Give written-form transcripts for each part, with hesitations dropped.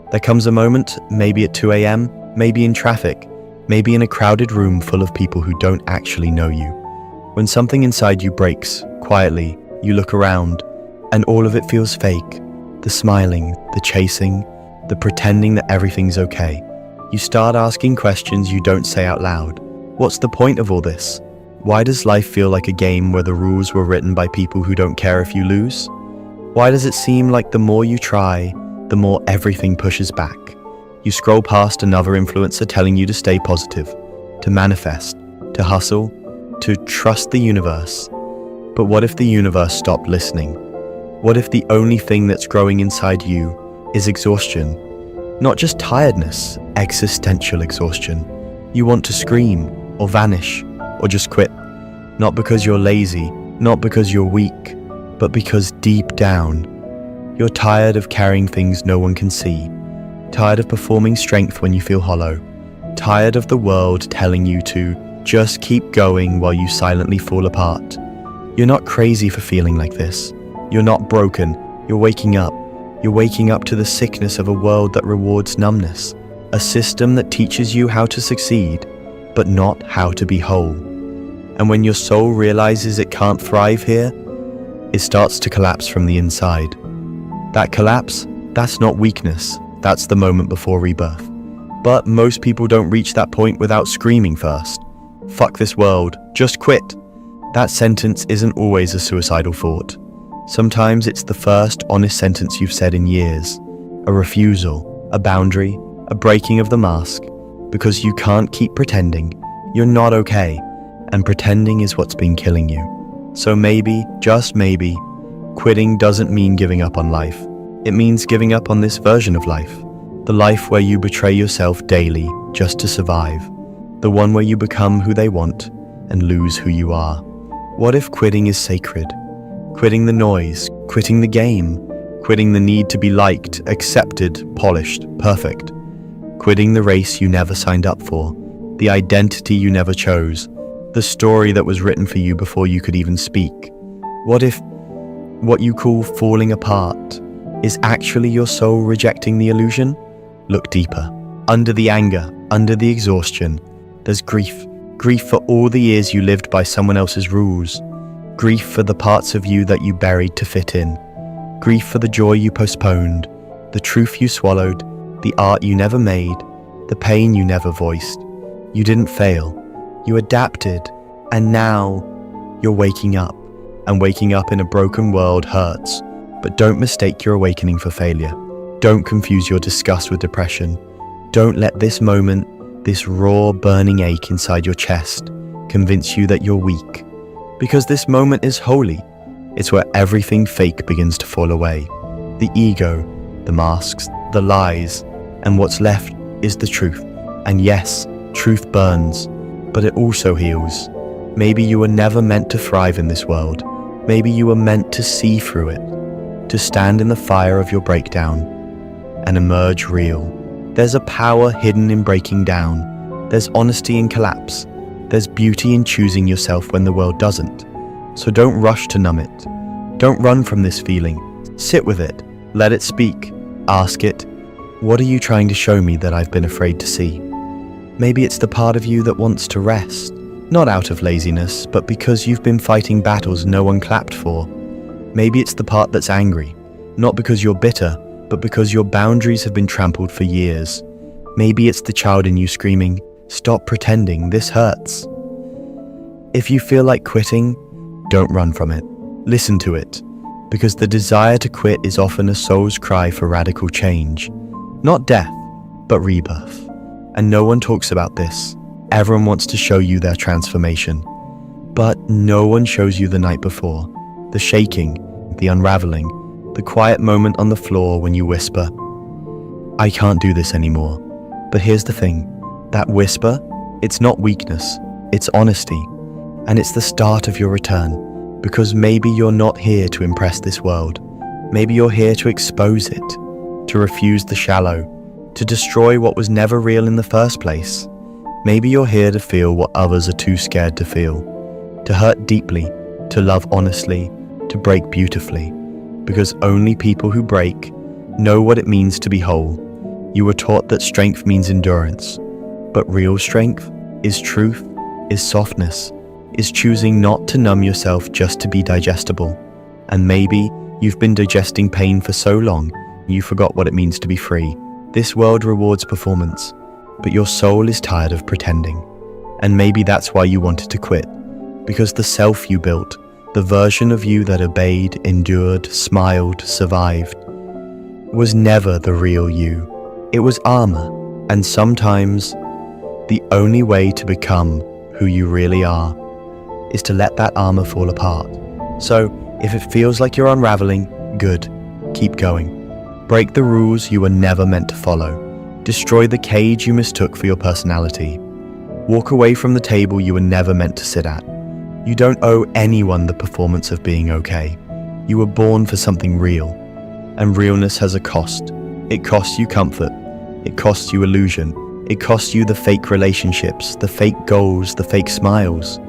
There comes a moment, maybe at 2 a.m., maybe in traffic, maybe in a crowded room full of people who don't actually know you, when something inside you breaks, quietly. You look around, and all of it feels fake. The smiling, the chasing, the pretending that everything's okay. You start asking questions you don't say out loud. What's the point of all this? Why does life feel like a game where the rules were written by people who don't care if you lose? Why does it seem like the more you try, the more everything pushes back? You scroll past another influencer telling you to stay positive, to manifest, to hustle, to trust the universe. But what if the universe stopped listening? What if the only thing that's growing inside you is exhaustion? Not just tiredness, existential exhaustion. You want to scream, or vanish, or just quit. Not because you're lazy, not because you're weak, but because deep down, you're tired of carrying things no one can see. Tired of performing strength when you feel hollow. Tired of the world telling you to just keep going while you silently fall apart. You're not crazy for feeling like this. You're not broken. You're waking up. You're waking up to the sickness of a world that rewards numbness. A system that teaches you how to succeed, but not how to be whole. And when your soul realizes it can't thrive here, it starts to collapse from the inside. That collapse, that's not weakness. That's the moment before rebirth. But most people don't reach that point without screaming first. Fuck this world. Just quit. That sentence isn't always a suicidal thought. Sometimes it's the first honest sentence you've said in years. A refusal, a boundary, a breaking of the mask. Because you can't keep pretending. You're not okay. And pretending is what's been killing you. So maybe, just maybe, quitting doesn't mean giving up on life. It means giving up on this version of life. The life where you betray yourself daily just to survive. The one where you become who they want and lose who you are. What if quitting is sacred? Quitting the noise, quitting the game, quitting the need to be liked, accepted, polished, perfect. Quitting the race you never signed up for, the identity you never chose, the story that was written for you before you could even speak. What if what you call falling apart is actually your soul rejecting the illusion? Look deeper. Under the anger, under the exhaustion, there's grief. Grief for all the years you lived by someone else's rules. Grief for the parts of you that you buried to fit in. Grief for the joy you postponed, the truth you swallowed, the art you never made, the pain you never voiced. You didn't fail. You adapted. And now you're waking up. And waking up in a broken world hurts. But don't mistake your awakening for failure. Don't confuse your disgust with depression. Don't let this moment, this raw, burning ache inside your chest, convince you that you're weak. Because this moment is holy. It's where everything fake begins to fall away. The ego, the masks, the lies, and what's left is the truth. And yes, truth burns, but it also heals. Maybe you were never meant to thrive in this world. Maybe you were meant to see through it, to stand in the fire of your breakdown and emerge real. There's a power hidden in breaking down. There's honesty in collapse. There's beauty in choosing yourself when the world doesn't. So don't rush to numb it. Don't run from this feeling. Sit with it. Let it speak. Ask it, what are you trying to show me that I've been afraid to see? Maybe it's the part of you that wants to rest, not out of laziness, but because you've been fighting battles no one clapped for. Maybe it's the part that's angry, not because you're bitter, but because your boundaries have been trampled for years. Maybe it's the child in you screaming, "Stop pretending, this hurts." If you feel like quitting, don't run from it. Listen to it, because the desire to quit is often a soul's cry for radical change. Not death, but rebirth. And no one talks about this. Everyone wants to show you their transformation. But no one shows you the night before. The shaking, the unraveling, the quiet moment on the floor when you whisper, "I can't do this anymore." But here's the thing, that whisper, it's not weakness, it's honesty. And it's the start of your return, because maybe you're not here to impress this world. Maybe you're here to expose it, to refuse the shallow, to destroy what was never real in the first place. Maybe you're here to feel what others are too scared to feel, to hurt deeply, to love honestly, to break beautifully. Because only people who break know what it means to be whole. You were taught that strength means endurance. But real strength is truth, is softness, is choosing not to numb yourself just to be digestible. And maybe you've been digesting pain for so long, you forgot what it means to be free. This world rewards performance, but your soul is tired of pretending. And maybe that's why you wanted to quit, because the self you built, the version of you that obeyed, endured, smiled, survived, was never the real you. It was armor, and sometimes the only way to become who you really are is to let that armor fall apart. So, if it feels like you're unraveling, good, keep going. Break the rules you were never meant to follow. Destroy the cage you mistook for your personality. Walk away from the table you were never meant to sit at. You don't owe anyone the performance of being okay. You were born for something real, and realness has a cost. It costs you comfort. It costs you illusion. It costs you the fake relationships, the fake goals, the fake smiles.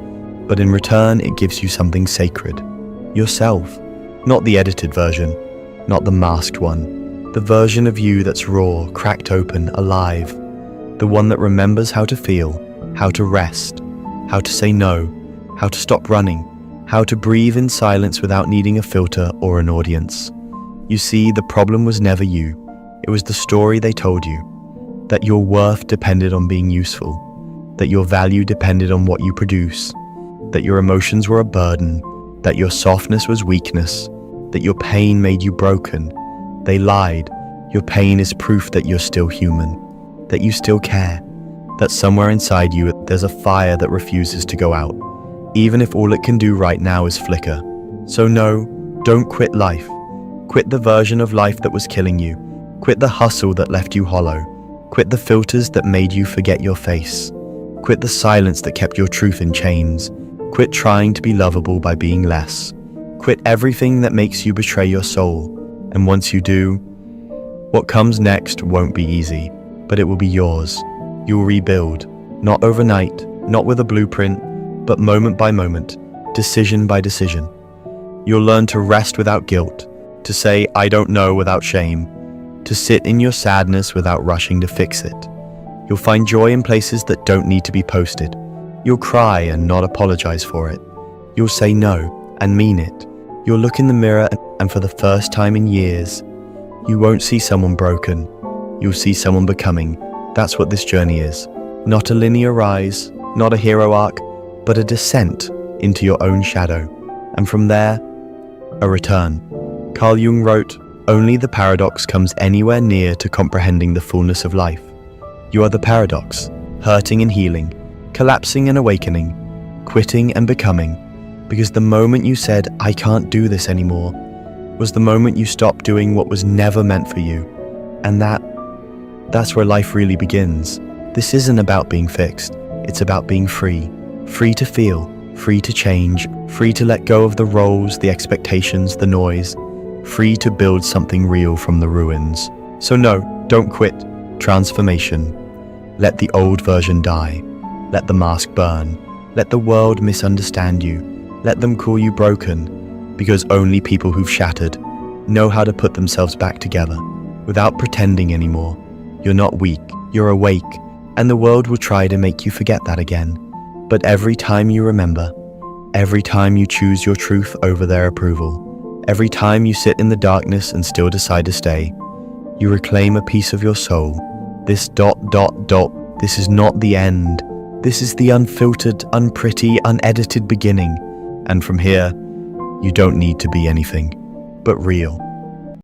But in return, it gives you something sacred. Yourself. Not the edited version, not the masked one. The version of you that's raw, cracked open, alive. The one that remembers how to feel, how to rest, how to say no, how to stop running, how to breathe in silence without needing a filter or an audience. You see, the problem was never you. It was the story they told you. That your worth depended on being useful, that your value depended on what you produce, that your emotions were a burden, that your softness was weakness, that your pain made you broken. They lied. Your pain is proof that you're still human, that you still care, that somewhere inside you there's a fire that refuses to go out, even if all it can do right now is flicker. So no, don't quit life. Quit the version of life that was killing you. Quit the hustle that left you hollow. Quit the filters that made you forget your face. Quit the silence that kept your truth in chains. Quit trying to be lovable by being less. Quit everything that makes you betray your soul. And once you do, what comes next won't be easy, but it will be yours. You'll rebuild, not overnight, not with a blueprint, but moment by moment, decision by decision. You'll learn to rest without guilt, to say, I don't know without shame, to sit in your sadness without rushing to fix it. You'll find joy in places that don't need to be posted. You'll cry and not apologize for it. You'll say no and mean it. You'll look in the mirror and for the first time in years, you won't see someone broken. You'll see someone becoming. That's what this journey is. Not a linear rise, not a hero arc, but a descent into your own shadow. And from there, a return. Carl Jung wrote, only the paradox comes anywhere near to comprehending the fullness of life. You are the paradox, hurting and healing, collapsing and awakening, quitting and becoming, because the moment you said, I can't do this anymore, was the moment you stopped doing what was never meant for you. And that's where life really begins. This isn't about being fixed. It's about being free. Free to feel, free to change, free to let go of the roles, the expectations, the noise, free to build something real from the ruins. So no, don't quit. Transformation. Let the old version die. Let the mask burn. Let the world misunderstand you. Let them call you broken, because only people who've shattered know how to put themselves back together without pretending anymore. You're not weak, you're awake, and the world will try to make you forget that again. But every time you remember, every time you choose your truth over their approval, every time you sit in the darkness and still decide to stay, you reclaim a piece of your soul. This ... this is not the end. This is the unfiltered, unpretty, unedited beginning. And from here, you don't need to be anything but real.